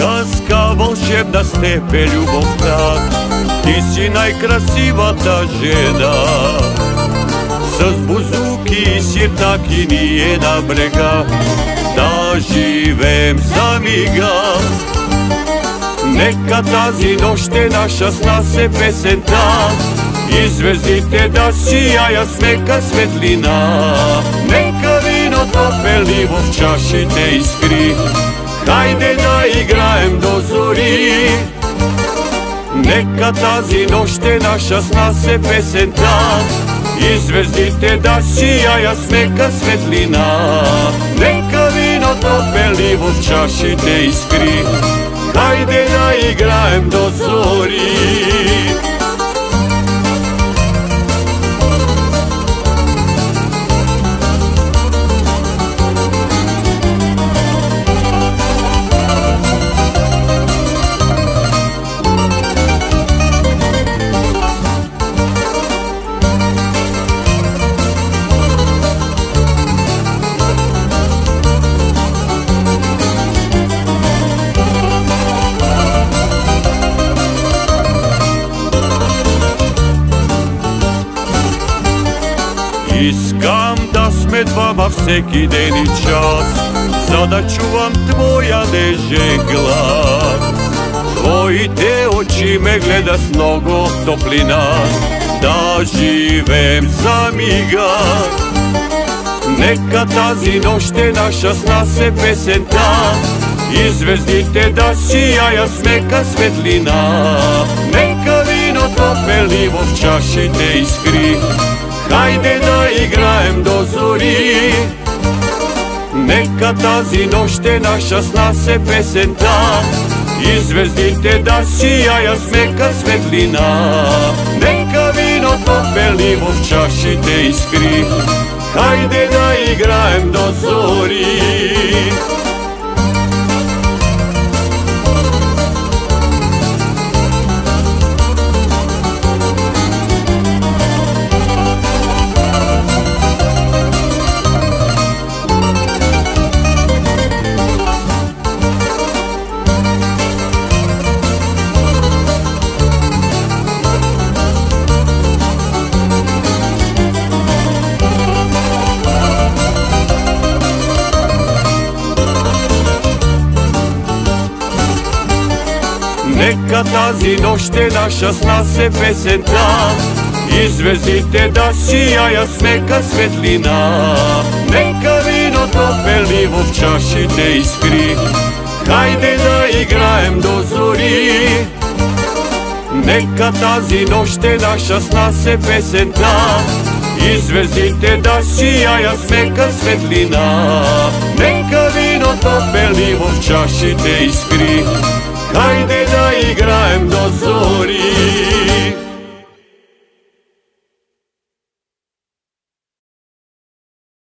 Сказка вълшебна с тебе любовта, ти си най-красивата жена. С бузуки и сиртаки ние на брега да живеем за мига. Нека тази нощ е наша, с нас е песента и звездите да сияят с мека светлина. Нека виното пеливо в чашите искри, хайде да играем до зори. Нека тази нощ е наша, с нас е песента и звездите да сияят с мека светлина. Нека виното пеливо в чашите искри, хайде да играем до зори. Искам да сме двама всеки ден и час, за да чувам твоя нежен глас. Твоите очи ме гледат с много топлина, да живеем за мига. Нека тази нощ е наша, с нас е песента и звездите да сияят с мека светлина. Нека виното пеливо в чашите искри, хайде да играем до зори. Нека тази нощ е наша, с нас е песента и звездите да сияят с мека светлина. Нека виното пеливо в чашите искри, хайде да играем до зори. Нека тази нощ е наша, с нас е песента и звездите да сияят с мека светлина. Нека виното пеливо в чашите искри, хайде да играем до зори. Нека тази нощ е наша, с нас е песента и звездите да сияят с мека светлина. Нека виното пеливо в чашите искри, хайде да играем до зори.